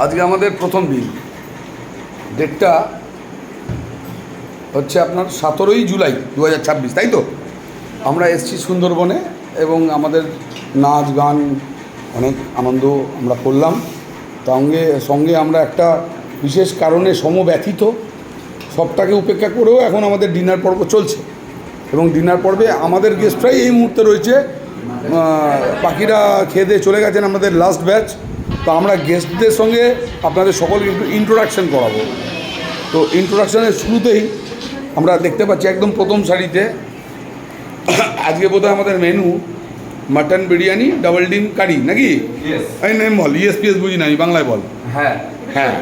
আজকে আমাদের প্রথম দিন, ডেটটা হচ্ছে আপনার 17ই জুলাই 2026, তাই তো? আমরা এসেছি সুন্দরবনে এবং আমাদের নাচ গান অনেক আনন্দ আমরা করলাম। সঙ্গে আমরা একটা বিশেষ কারণে সমব্যথিত, সবটাকে উপেক্ষা করেও এখন আমাদের ডিনার পর্ব চলছে এবং ডিনার পর্বে আমাদের গেস্টরাই এই মুহূর্তে রয়েছে, বাকিরা খেয়ে দিয়ে চলে গেছেন আমাদের লাস্ট ব্যাচ। তো আমরা গেস্টদের সঙ্গে আপনাদের সকলকে একটু ইন্ট্রোডাকশান করাবো। তো ইন্ট্রোডাকশানের শুরুতেই আমরা দেখতে পাচ্ছি একদম প্রথম সারিতে আজকে বোধহয় আমাদের মেনু মাটন বিরিয়ানি, ডাবল ডিম কারি, নাকি? এই নেম বল, ইয়েস পিএস বুঝি না, আমি বাংলায় বল। হ্যাঁ হ্যাঁ,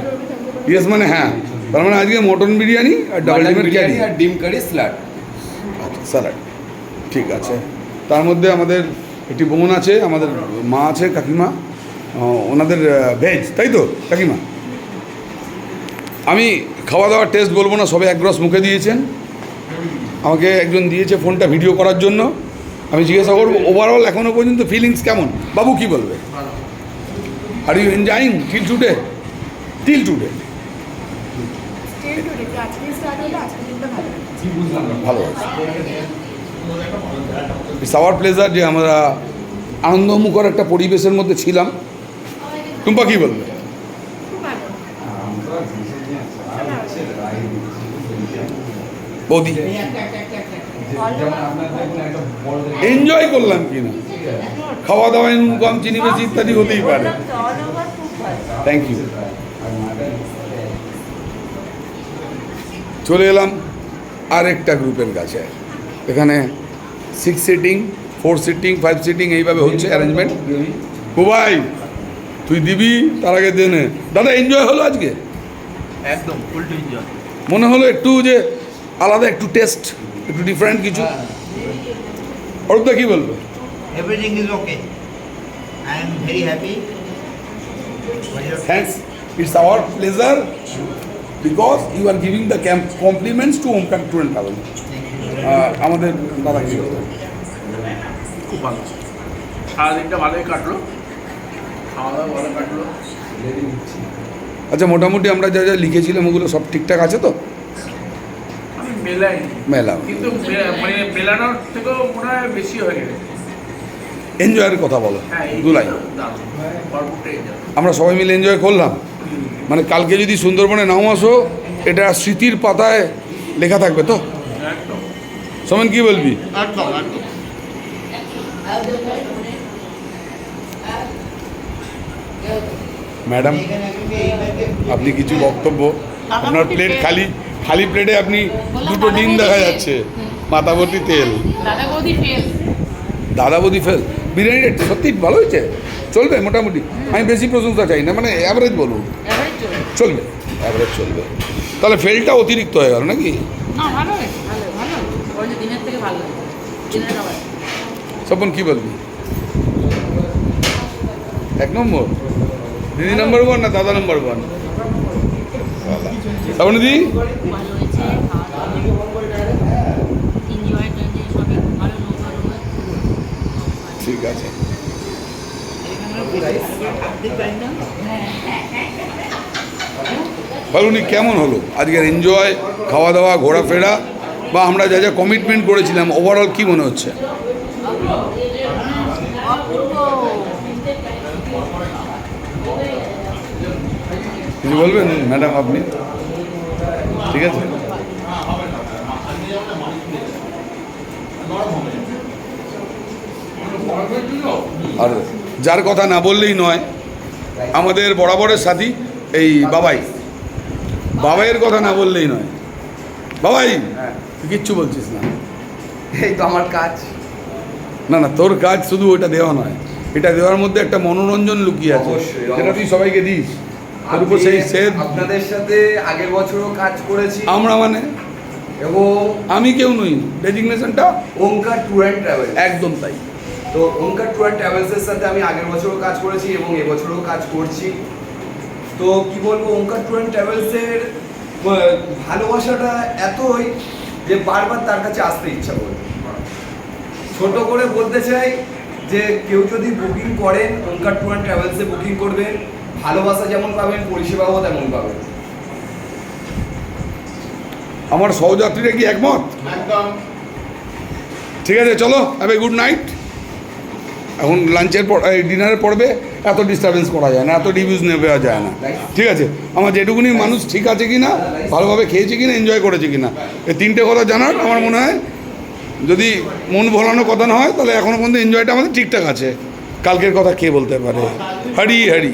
ইয়েস মানে হ্যাঁ, তার মানে আজকে মটন বিরিয়ানি আর ডাবল ডিমের কারি আর ডিম কারি স্যালাড। আচ্ছা, স্যালাড, ঠিক আছে। তার মধ্যে আমাদের একটি বোন আছে, আমাদের মা আছে, কাকিমা, ওনাদের ভেজ, তাই তো কাকিমা? আমি খাওয়া দাওয়ার টেস্ট বলবো না, সবে এক গ্লাস মুখে দিয়েছেন। আমাকে একজন দিয়েছে ফোনটা ভিডিও করার জন্য, আমি জিজ্ঞাসা করবো ওভারঅল এখনও পর্যন্ত ফিলিংস কেমন। বাবু কি বলবে? Are you enjoying till today? ভালো আছে। ইটস আওয়ার প্লেজার যে আমরা আনন্দমুখর একটা পরিবেশের মধ্যে ছিলাম। টুম্পা কি বলবে? বৌদি এনজয় করলাম কি না, খাওয়া দাওয়া নুন কম চিনি বেশি ইত্যাদি হতেই পারে। Thank you. চলে এলাম আরেকটা গ্রুপের কাছে। এখানে 6 সিটিং, 4 সিটিং, 5 সিটিং এইভাবে হচ্ছে অ্যারেঞ্জমেন্ট। ও ভাই তুই দিবি, তার আগে দেনে। দাদা এনজয় হলো আজকে? একদম ফুল টু এনজয়। মনে হলো একটু যে আলাদা একটু টেস্ট, একটু ডিফারেন্ট কিছু। অরূপদা কি বলবে? Everything is okay, I am very happy. Thanks, it's our pleasure because you are giving the compliments to Omkar tour and travel. আমাদের দাদা কি বলবে? খুব ভালো, সারাদিনটা ভালোই কাটলো, খাওয়া দাওয়া ভালো কাটলো। আচ্ছা, মোটামুটি আমরা যা যা লিখেছিলাম ওগুলো সব ঠিকঠাক আছে তো? আমি মেলাইনি, মেলা কিন্তু মানে মেলানোর থেকেও মনে হয় বেশি হয়ে গেছে। এনজয়ের কথা বলো, হ্যাঁ, দু লাইন। ভরপুরটা এনজয়। আমরা সবাই মিলে এনজয় করলাম। মানে কালকে যদি সুন্দরবনে নাও আসো, এটা স্মৃতির পাতায় লেখা থাকবে তো? একদম। সোমেন কি বলবি? একদম একদম। ম্যাডাম আপনি কিছু বক্তব্য? আপনার প্লেট খালি প্লেটে আপনি দুটো ডিম দেখা যাচ্ছে, মাথা ভর্তি তেল। দাদা বৌদি ফেল। বিরিয়ানিটা সত্যি ভালো হয়েছে, চলবে মোটামুটি। আমি বেশি প্রশংসা চাই না, মানে অ্যাভারেজ বলুন, চলবে, অ্যাভারেজ চলবে। তাহলে ফেলটা অতিরিক্ত হয়ে গেল নাকি? স্বপন কি বলবি? 1 নম্বর? দিদি নম্বর 1 না দাদা নম্বর 1? শ্রাবণ দিদি ঠিক আছে। বলুনি কেমন হলো আজকের এনজয়, খাওয়া দাওয়া, ঘোরাফেরা, বা আমরা যা যা কমিটমেন্ট করেছিলাম ওভারঅল কি মনে হচ্ছে? কিছু বলবেন ম্যাডাম আপনি? ঠিক আছে। আর যার কথা না বললেই নয়, আমাদের বরাবরের সাথী এই বাবাইয়ের কথা না বললেই নয়। বাবাই তুই কিচ্ছু বলছিস না। এই তো আমার কাজ। না তোর কাজ শুধু ওটা দেওয়া নয়, এটা দেওয়ার মধ্যে একটা মনোরঞ্জন লুকিয়ে আছে, অবশ্যই, সেটা তুই সবাইকে দিস। তোর উপর সেই সেদ। আপনাদের সাথে আগের বছরও কাজ করেছি। আমরা মানে এবং আমি কেউ নই, ডেজিগনেশনটা ওমকার ট্যুর অ্যান্ড ট্রাভেল। একদম তাই। তো ওমকার ট্যুর অ্যান্ড ট্রাভেলসের সাথে আমি আগের বছরও কাজ করেছি এবং এবছরও কাজ করছি। তো কি বলবো, ওমকার ট্যুর অ্যান্ড ট্রাভেলসের ভালোবাসাটা এতই যে বারবার তার কাছে আসতে ইচ্ছা করে। ছোট করে বলতে চাই যে কেউ যদি বুকিং করেন ওমকার ট্যুর অ্যান্ড ট্রাভেলসে বুকিং করবেন, ভালোবাসা যেমন পাবেন, পরিষেবাও তেমন পাবেন। আমার সহযাত্রীরা কি একমত? একদম। ঠিক আছে, চলো হ্যাভ এ গুড নাইট। এখন লাঞ্চের পর ডিনারের পর্বে এত ডিস্টারবেন্স করা যায় না, এত রিভিউজ নেওয়া যায় না। ঠিক আছে, আমার যেটুকুনি মানুষ ঠিক আছে কি না, ভালোভাবে খেয়েছে কি না, এনজয় করেছে কি না, এই তিনটে কথা জানার আমার মনে হয়। যদি মন ভোলানো কথা না হয় তাহলে এখনও পর্যন্ত এনজয়টা আমাদের ঠিকঠাক আছে। কালকের কথা কে বলতে পারে? হরি হরি।